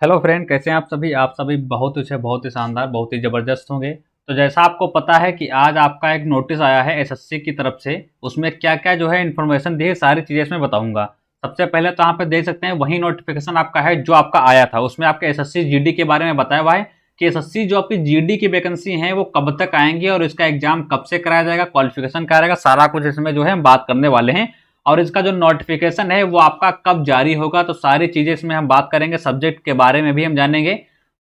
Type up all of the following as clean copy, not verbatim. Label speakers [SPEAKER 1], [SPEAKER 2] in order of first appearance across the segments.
[SPEAKER 1] Hello friend, कैसे हैं आप सभी बहुत अच्छे, बहुत ही शानदार, बहुत ही ज़बरदस्त होंगे। तो जैसा आपको पता है कि आज आपका एक नोटिस आया है एसएससी की तरफ से। उसमें क्या क्या जो है इन्फॉर्मेशन दी है, सारी चीज़ें इसमें बताऊंगा। सबसे पहले तो यहाँ पे देख सकते हैं वही नोटिफिकेशन आपका है जो आपका आया था। उसमें आपके एसएससी जीडी के बारे में बताया हुआ है कि एसएससी जो आपकी जीडी की वैकेंसी है वो कब तक आएंगी और इसका एग्जाम कब से कराया जाएगा, क्वालिफिकेशन क्या रहेगा, सारा कुछ इसमें जो है हम बात करने वाले हैं। और इसका जो नोटिफिकेशन है वो आपका कब जारी होगा, तो सारी चीजें इसमें हम बात करेंगे, सब्जेक्ट के बारे में भी हम जानेंगे।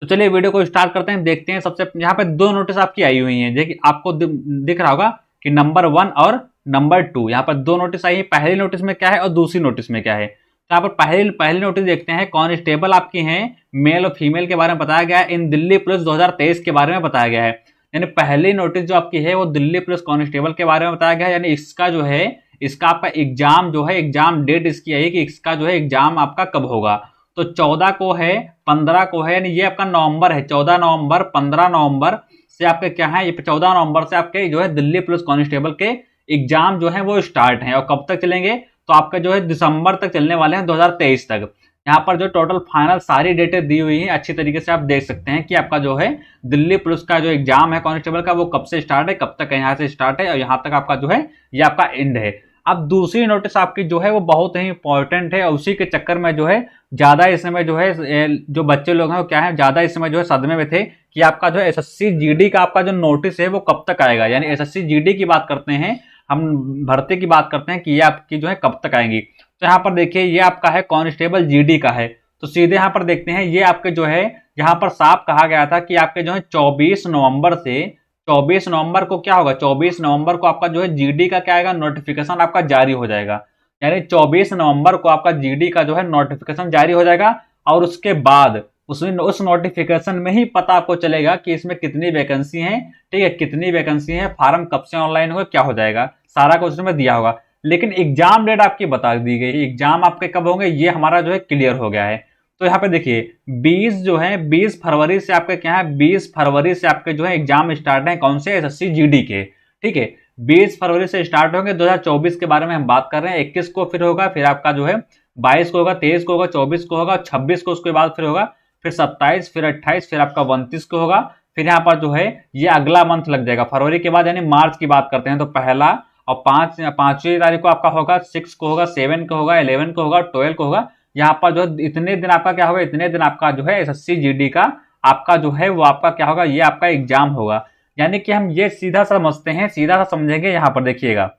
[SPEAKER 1] तो चलिए वीडियो को स्टार्ट करते हैं, देखते हैं। सबसे यहाँ पे दो नोटिस आपकी आई हुई हैं, देखिए आपको दिख रहा होगा कि नंबर 1 और नंबर 2, यहाँ पर दो नोटिस आई है। पहली नोटिस में क्या है और दूसरी नोटिस में क्या है। तो यहाँ पर पहली पहली नोटिस देखते हैं, कांस्टेबल आपकी हैं मेल और फीमेल के बारे में बताया गया है। इन दिल्ली पुलिस 2023 के बारे में बताया गया है। यानी पहली नोटिस जो आपकी है वो दिल्ली पुलिस कांस्टेबल के बारे में बताया गया है। यानी इसका जो है, इसका आपका एग्जाम जो है, एग्जाम डेट इसकी है कि इसका जो है एग्जाम आपका कब होगा। तो 14 को है, 15 को है, यानी ये आपका नवंबर है। 14 नवंबर, 15 नवंबर से आपके क्या है, ये 14 नवंबर से आपके जो है दिल्ली पुलिस कांस्टेबल के एग्जाम जो है वो स्टार्ट हैं। और कब तक चलेंगे, तो आपका जो है दिसंबर तक चलने वाले हैं, 2023 तक। यहाँ पर जो टोटल फाइनल सारी डेटें दी हुई हैं, अच्छी तरीके से आप देख सकते हैं कि आपका जो है दिल्ली पुलिस का जो एग्जाम है कांस्टेबल का वो कब से स्टार्ट है, कब तक यहाँ से स्टार्ट है और यहाँ तक आपका जो है ये आपका एंड है। अब दूसरी नोटिस आपकी जो है वो बहुत ही इंपॉर्टेंट है और उसी के चक्कर में जो है ज्यादा इस समय जो है जो बच्चे लोग हैं वो क्या है, ज्यादा इस समय जो है सदमे में थे कि आपका जो है एसएससी जीडी का आपका जो नोटिस है वो कब तक आएगा। यानी एसएससी जीडी की बात करते हैं हम, भर्ती की बात करते हैं कि ये आपकी जो है कब तक आएंगी। तो यहाँ पर देखिए ये आपका है कांस्टेबल जीडी का है। तो सीधे यहाँ पर देखते हैं, ये आपके जो है यहाँ पर साफ कहा गया था कि आपके जो है 24 नवंबर से, 24 नवंबर को क्या होगा, 24 नवंबर को आपका जो है जीडी का क्या आएगा, नोटिफिकेशन आपका जारी हो जाएगा। यानी 24 नवंबर को आपका जीडी का जो है नोटिफिकेशन जारी हो जाएगा। और उसके बाद उसमें उस नोटिफिकेशन में ही पता आपको चलेगा कि इसमें कितनी वैकेंसी है, ठीक है, कितनी वैकेंसी है, फार्म कब से ऑनलाइन होगा, क्या हो जाएगा, सारा कुछ उसमें दिया होगा। लेकिन एग्जाम डेट आपकी बता दी गई, एग्जाम आपके कब होंगे ये हमारा जो है क्लियर हो गया है। तो यहाँ पे देखिए 20 जो है 20 फरवरी से आपके क्या है, 20 फरवरी से आपके जो है एग्जाम स्टार्ट है, कौन से, एसएससी जीडी के। ठीक है, 20 फरवरी से स्टार्ट होंगे। 2024 के बारे में हम बात कर रहे हैं। 21 को फिर होगा, फिर आपका जो है 22 को होगा, 23 को होगा, 24 को होगा, 26 को उसके बाद फिर होगा, फिर 27, फिर 28, फिर आपका 29 को होगा। फिर यहाँ पर जो है ये अगला मंथ लग जाएगा फरवरी के बाद, यानी मार्च की बात करते हैं तो पहला और पांचवी तारीख को आपका होगा, 6 को होगा, 7 को होगा, 11 को होगा, 12 को होगा। यहाँ पर जो है इतने दिन आपका क्या होगा, इतने दिन आपका जो है एसएससी जीडी का आपका जो है वो आपका क्या होगा, ये आपका एग्जाम होगा। यानी कि हम ये सीधा समझते हैं, सीधा सा समझेंगे। यहाँ पर देखिएगा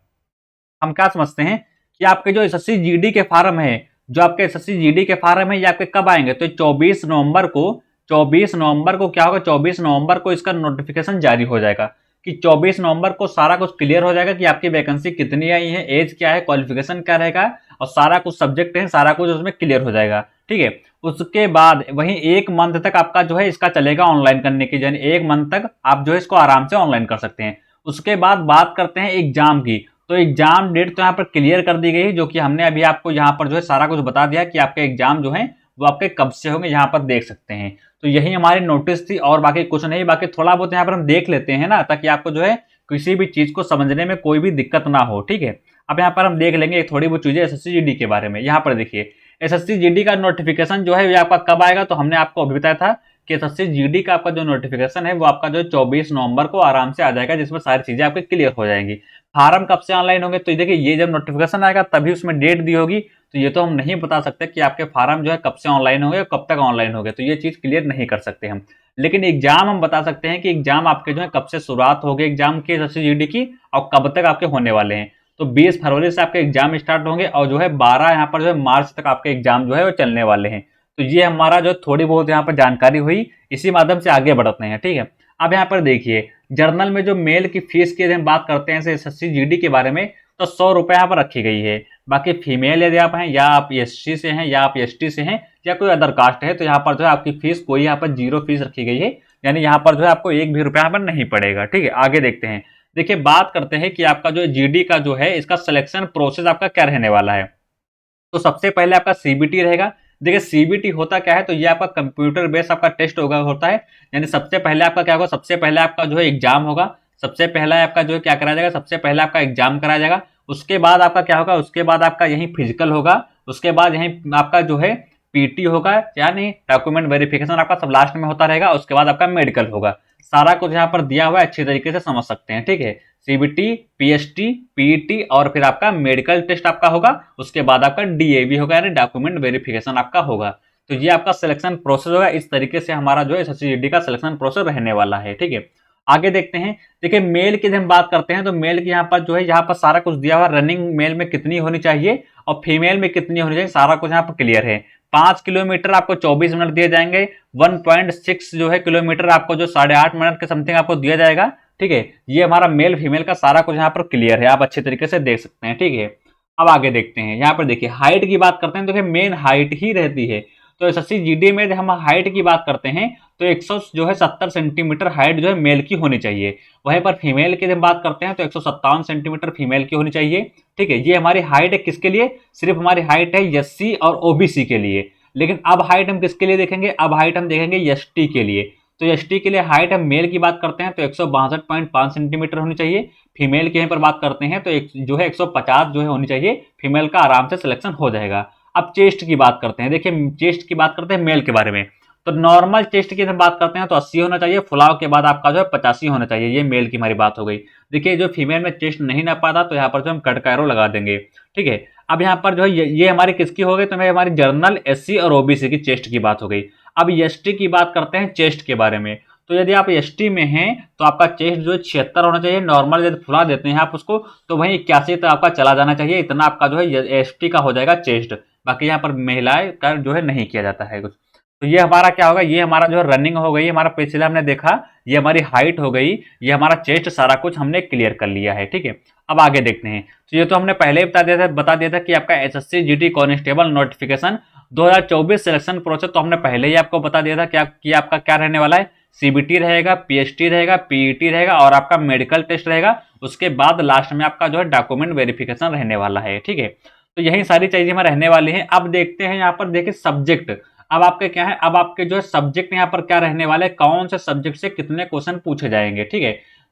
[SPEAKER 1] हम क्या समझते हैं कि आपके जो एसएससी जीडी के फार्म है, जो आपके एसएससी जीडी के फार्म है ये आपके कब आएंगे, तो 24 नवंबर को, 24 नवंबर को क्या होगा, 24 नवंबर को इसका नोटिफिकेशन जारी हो जाएगा कि 24 नवंबर को सारा कुछ क्लियर हो जाएगा कि आपकी वैकेंसी कितनी आई है, एज क्या है, क्वालिफिकेशन क्या रहेगा और सारा कुछ सब्जेक्ट है, सारा कुछ उसमें क्लियर हो जाएगा। ठीक है, उसके बाद वहीं एक मंथ तक आपका जो है इसका चलेगा ऑनलाइन करने की, यानी एक मंथ तक आप जो है इसको आराम से ऑनलाइन कर सकते हैं। उसके बाद बात करते हैं एग्जाम की। तो एग्जाम डेट तो यहाँ पर क्लियर कर दी गई है, जो कि हमने अभी आपको यहाँ पर जो है सारा कुछ बता दिया कि आपके एग्जाम जो है वो आपके कब से होंगे, यहाँ पर देख सकते हैं। तो यही हमारी नोटिस थी और बाकी कुछ नहीं। बाकी थोड़ा बहुत यहाँ पर हम देख लेते हैं ना, ताकि आपको जो है किसी भी चीज को समझने में कोई भी दिक्कत ना हो। ठीक है, अब यहाँ पर हम देख लेंगे थोड़ी बहुत चीजें एसएससी जीडी के बारे में। यहाँ पर देखिए एसएससी जीडी का नोटिफिकेशन जो है ये आपका कब आएगा, तो हमने आपको अभी बताया था कि एसएससी जीडी का आपका जो नोटिफिकेशन है वो आपका जो 24 नवंबर को आराम से आ जाएगा, जिसमें सारी चीजें आपकी क्लियर हो जाएंगी। फार्म कब से ऑनलाइन होंगे, तो देखिए ये जब नोटिफिकेशन आएगा तभी उसमें डेट दी होगी। तो ये तो हम नहीं बता सकते कि आपके फार्म जो है कब से ऑनलाइन होंगे, कब तक ऑनलाइन होंगे, तो ये चीज क्लियर नहीं कर सकते हम। लेकिन एग्जाम हम बता सकते हैं कि एग्जाम आपके जो है कब से शुरुआत होगी एग्जाम की, एसएससी जीडी की, और कब तक आपके होने वाले हैं। तो 20 फरवरी से आपके एग्जाम स्टार्ट होंगे और जो है 12 यहाँ पर जो है मार्च तक आपके एग्जाम जो है वो चलने वाले हैं। तो ये हमारा जो थोड़ी बहुत यहाँ पर जानकारी हुई, इसी माध्यम से आगे बढ़ते हैं। ठीक है, अब यहाँ पर देखिए जर्नल में जो मेल की फीस की हम बात करते हैं एसएससी जीडी के बारे में, तो 100 रुपये यहाँ पर रखी गई है। बाकी फीमेल यदि आप हैं, या आप एससी से हैं, या आप एसटी से हैं, या कोई अदर कास्ट है, तो यहाँ पर जो है आपकी फीस कोई यहाँ पर 0 फीस रखी गई है। यानी यहाँ पर जो है आपको एक भी रुपया यहाँ पर नहीं पड़ेगा। ठीक है, आगे देखते हैं। देखिए बात करते हैं कि आपका जो जीडी का जो है इसका सिलेक्शन प्रोसेस आपका क्या रहने वाला है। तो सबसे पहले आपका सीबीटी रहेगा। देखिए सीबीटी होता क्या है, तो ये आपका कंप्यूटर बेस्ड आपका टेस्ट होता है। यानी सबसे पहले आपका क्या होगा, सबसे पहले आपका जो है एग्जाम होगा, सबसे पहला आपका जो है क्या कराया जाएगा, सबसे पहले आपका एग्जाम कराया जाएगा। उसके बाद आपका क्या होगा, उसके बाद आपका यही फिजिकल होगा, उसके बाद यही आपका जो है पीटी होगा, यानी डॉक्यूमेंट वेरिफिकेशन आपका सब लास्ट में होता रहेगा, उसके बाद आपका मेडिकल होगा। सारा कुछ यहाँ पर दिया हुआ है, अच्छी तरीके से समझ सकते हैं, ठीक है। सीबीटी, पीएसटी, पीईटी और फिर आपका मेडिकल टेस्ट आपका होगा, उसके बाद आपका डीएवी होगा, यानी डॉक्यूमेंट वेरिफिकेशन आपका होगा। तो ये आपका सिलेक्शन प्रोसेस होगा। इस तरीके से हमारा जो है एसएससी का सिलेक्शन प्रोसेस रहने वाला है, ठीक है। आगे देखते हैं। देखिए मेल की हम बात करते हैं तो मेल की यहाँ पर जो है यहाँ पर सारा कुछ दिया हुआ, रनिंग मेल में कितनी होनी चाहिए और फीमेल में कितनी होनी चाहिए, सारा कुछ यहाँ पर क्लियर है। 5 किलोमीटर आपको 24 मिनट दिए जाएंगे। 1.6 जो है किलोमीटर आपको जो 8.5 मिनट के समथिंग आपको दिया जाएगा, ठीक है। ये हमारा मेल फीमेल का सारा कुछ यहाँ पर क्लियर है, आप अच्छे तरीके से देख सकते हैं, ठीक है। अब आगे देखते हैं। यहाँ पर देखिए हाइट की बात करते हैं तो मेन हाइट ही रहती है। तो एसएससी जीडी में हम हाइट की बात करते हैं तो 170 सेंटीमीटर हाइट जो है मेल की होनी चाहिए। वहीं पर फीमेल की हम बात करते हैं तो 157 सेंटीमीटर फीमेल की होनी चाहिए, ठीक है। ये हमारी हाइट है किसके लिए, सिर्फ हमारी हाइट है एससी और ओबीसी के लिए। लेकिन अब हाइट हम किसके लिए देखेंगे, अब हाइट हम देखेंगे एसटी के लिए। तो एसटी के लिए हाइट हम मेल की बात करते हैं तो 162.5 सेंटीमीटर होनी चाहिए। फीमेल की यहाँ पर बात करते हैं तो जो है 150 जो है होनी चाहिए, फीमेल का आराम से सिलेक्शन हो जाएगा। अब चेस्ट की बात करते हैं। देखिए चेस्ट की बात करते हैं मेल के बारे में, तो नॉर्मल चेस्ट की बात करते हैं तो 80 होना चाहिए, फुलाव के बाद आपका जो है 85 होना चाहिए। ये मेल की हमारी बात हो गई। देखिए जो फीमेल में चेस्ट नहीं ना पाता तो यहाँ पर जो हम कट का एरो लगा देंगे, ठीक है। अब यहाँ पर जो है ये हमारी किसकी हो गई, तो हमारी जर्नल एससी और ओबीसी की चेस्ट की बात हो गई। अब एसटी की बात करते हैं चेस्ट के बारे में। तो यदि आप एसटी में हैं तो आपका चेस्ट जो है 76 होना चाहिए। नॉर्मल यदि फुला देते हैं आप उसको तो वहीं 81 तक आपका चला जाना चाहिए, इतना आपका जो है एसटी का हो जाएगा चेस्ट। बाकी यहाँ पर महिलाएं का जो है नहीं किया जाता है कुछ। तो ये हमारा क्या होगा, ये हमारा जो है रनिंग हो गई, हमारा पिछले हमने देखा, ये हमारी हाइट हो गई, ये हमारा चेस्ट, सारा कुछ हमने क्लियर कर लिया है, ठीक है। अब आगे देखते हैं। तो ये तो हमने पहले ही बता दिया था कि आपका SSC GD constable notification 2024 selection process तो हमने पहले ही आपको बता दिया था कि आपका क्या रहने वाला है। सीबीटी रहेगा, पीएसटी रहेगा, पीईटी रहेगा और आपका मेडिकल टेस्ट रहेगा। उसके बाद लास्ट में आपका जो है डॉक्यूमेंट वेरिफिकेशन रहने वाला है, ठीक है। तो यही सारी चीजें हमें रहने वाली हैं। अब देखते हैं यहाँ पर, देखिए सब्जेक्ट। अब आपके क्या है, अब आपके जो है सब्जेक्ट यहाँ पर क्या रहने वाले, कौन से सब्जेक्ट से कितने क्वेश्चन पूछे जाएंगे, ठीक है।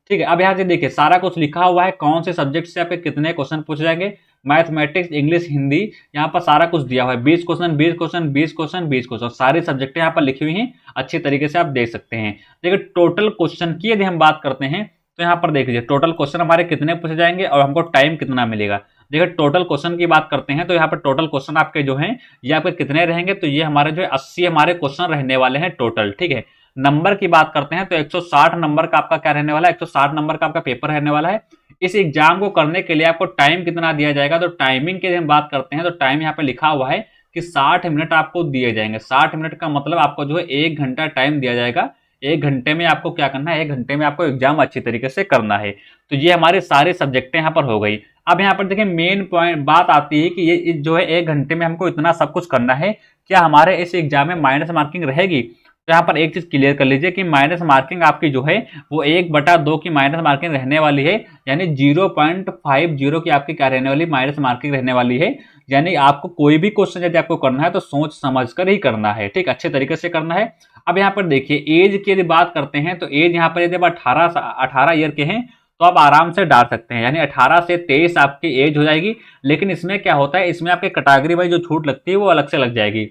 [SPEAKER 1] ठीक है, अब यहाँ से देखिए सारा कुछ लिखा हुआ है, कौन से सब्जेक्ट से आपके कितने क्वेश्चन पूछे जाएंगे। मैथमेटिक्स, इंग्लिश, हिंदी, यहाँ पर सारा कुछ दिया हुआ है। 20 क्वेश्चन 20 क्वेश्चन 20 क्वेश्चन 20 क्वेश्चन, सारी सब्जेक्ट यहाँ पर लिखी हुई हैं, अच्छी तरीके से आप देख सकते हैं। देखिए टोटल क्वेश्चन की यदि हम बात करते हैं तो यहाँ पर देख लीजिए टोटल क्वेश्चन हमारे कितने पूछे जाएंगे और हमको टाइम कितना मिलेगा। देखिए टोटल क्वेश्चन की बात करते हैं तो यहाँ पर टोटल क्वेश्चन आपके जो हैं ये आपके कितने रहेंगे, तो ये हमारे जो है 80 हमारे क्वेश्चन रहने वाले हैं टोटल, ठीक है। नंबर की बात करते हैं तो 160 नंबर का आपका क्या रहने वाला है, 160 नंबर का आपका पेपर रहने वाला है। इस एग्जाम को करने के लिए आपको टाइम कितना दिया जाएगा, तो टाइमिंग की हम बात करते हैं तो टाइम यहाँ पे लिखा हुआ है कि 60 मिनट आपको दिए जाएंगे। 60 मिनट का मतलब आपको जो है 1 घंटा टाइम दिया जाएगा। 1 घंटे में आपको क्या करना है, 1 घंटे में आपको एग्जाम अच्छी तरीके से करना है। तो ये हमारे सारे सब्जेक्टें यहाँ पर हो गई। अब यहाँ पर देखिए मेन पॉइंट बात आती है कि ये जो है 1 घंटे में हमको इतना सब कुछ करना है, क्या हमारे इस एग्जाम में माइनस मार्किंग रहेगी। तो यहाँ पर एक चीज क्लियर कर लीजिए कि माइनस मार्किंग आपकी जो है वो 1/2 की माइनस मार्किंग रहने वाली है, यानी 0.50 की आपकी क्या रहने वाली, माइनस मार्किंग रहने वाली है। यानी आपको कोई भी क्वेश्चन यदि आपको करना है तो सोच समझ कर ही करना है, ठीक, अच्छे तरीके से करना है। अब यहाँ पर देखिए एज की यदि बात करते हैं तो एज यहाँ पर यदि आप 18 ईयर के हैं तो आप आराम से डाल सकते हैं, यानी 18 से 23 आपकी एज हो जाएगी। लेकिन इसमें क्या होता है, इसमें आपके कैटेगरी वाइज जो छूट लगती है वो अलग से लग जाएगी।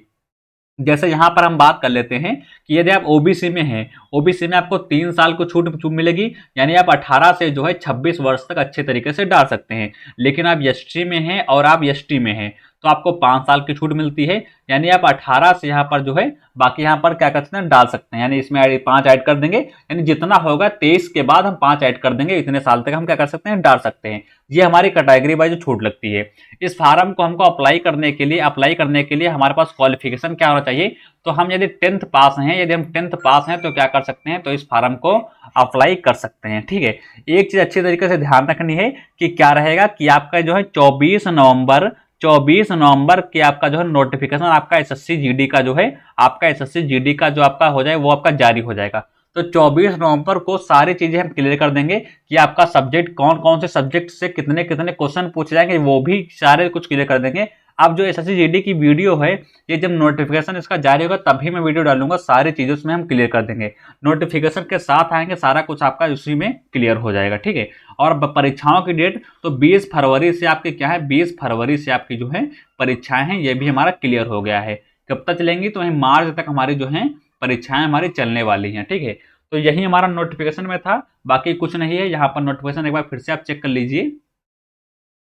[SPEAKER 1] जैसे यहाँ पर हम बात कर लेते हैं कि यदि आप ओबीसी में हैं, ओबीसी में आपको 3 साल को छूट मिलेगी, यानी आप 18 से जो है 26 वर्ष तक अच्छे तरीके से डाल सकते हैं। लेकिन आप एसटी में हैं और आप एसटी में हैं तो आपको 5 साल की छूट मिलती है, यानी आप 18 से यहाँ पर जो है बाकी यहाँ पर क्या कर सकते हैं, डाल सकते हैं। यानी इसमें 5 ऐड कर देंगे, यानी जितना होगा 23 के बाद हम 5 ऐड कर देंगे, इतने साल तक हम क्या कर सकते हैं, डाल सकते हैं। ये हमारी कैटेगरी वाइज छूट लगती है। इस फार्म को हमको अप्लाई करने के लिए हमारे पास क्वालिफिकेशन क्या होना चाहिए, तो हम यदि 10th पास हैं, यदि हम 10th पास हैं तो क्या कर सकते हैं, तो इस फार्म को अप्लाई कर सकते हैं, ठीक है। एक चीज अच्छी तरीके से ध्यान रखनी है कि क्या रहेगा कि आपका जो है 24 नवंबर की आपका जो है नोटिफिकेशन आपका एसएससी जीडी का जो है जो आपका हो जाए वो आपका जारी हो जाएगा। तो 24 नवंबर को सारी चीजें हम क्लियर कर देंगे कि आपका सब्जेक्ट कौन से सब्जेक्ट से कितने क्वेश्चन पूछे जाएंगे, वो भी सारे कुछ क्लियर कर देंगे। अब जो एसएससी जीडी की वीडियो है ये जब नोटिफिकेशन इसका जारी होगा तभी मैं वीडियो डालूंगा, सारी चीजें उसमें हम क्लियर कर देंगे। नोटिफिकेशन के साथ आएंगे, सारा कुछ आपका उसी में क्लियर हो जाएगा, ठीक है। और परीक्षाओं की डेट तो 20 फरवरी से आपकी क्या है, 20 फरवरी से आपकी जो है परीक्षाएं हैं, ये भी हमारा क्लियर हो गया है। कब तक चलेंगी, तो वहीं मार्च तक हमारी जो है परीक्षाएं हमारी चलने वाली हैं। ठीक है, तो यही हमारा नोटिफिकेशन में था, बाकी कुछ नहीं है। यहाँ पर नोटिफिकेशन एक बार फिर से आप चेक कर लीजिए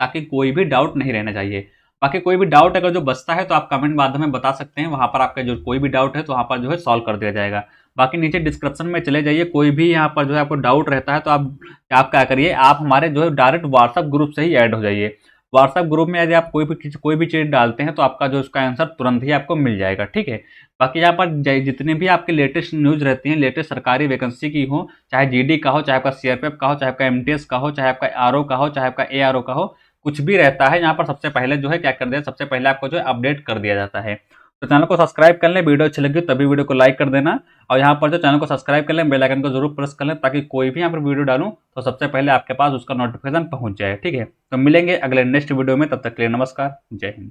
[SPEAKER 1] ताकि कोई भी डाउट नहीं रहना चाहिए। बाकी कोई भी डाउट अगर जो बचता है तो आप कमेंट माध्यम में बता सकते हैं, वहाँ पर आपका जो कोई भी डाउट है तो वहाँ पर जो है सॉल्व कर दिया जाएगा। बाकी नीचे डिस्क्रिप्शन में चले जाइए, कोई भी यहाँ पर जो है आपको डाउट रहता है तो आप क्या करिए, आप हमारे जो है डायरेक्ट व्हाट्सअप ग्रुप से ही ऐड हो जाइए। व्हाट्सएप ग्रुप में यदि आप कोई भी चीज़ डालते हैं तो आपका जो उसका आंसर तुरंत ही आपको मिल जाएगा। ठीक है, बाकी यहाँ पर जितने भी आपके लेटेस्ट न्यूज़ रहती हैं, लेटेस्ट सरकारी वैकेंसी की हो, चाहे जीडी का हो, चाहे आपका सीआरपीएफ का हो, चाहे आपका एमटीएस का हो, चाहे आपका आरओ का हो, चाहे आपका एआरओ का हो, कुछ भी रहता है यहाँ पर सबसे पहले जो है क्या कर दिया, सबसे पहले आपको जो है अपडेट कर दिया जाता है। तो चैनल को सब्सक्राइब कर लें, वीडियो अच्छी लगी तभी वीडियो को लाइक कर देना, और यहाँ पर जो चैनल को सब्सक्राइब कर लें, बेल आइकन को जरूर प्रेस कर लें ताकि कोई भी यहाँ पर वीडियो डालूं तो सबसे पहले आपके पास उसका नोटिफिकेशन पहुंच जाए। ठीक है, तो मिलेंगे अगले नेक्स्ट वीडियो में, तब तक के लिए नमस्कार, जय हिंद।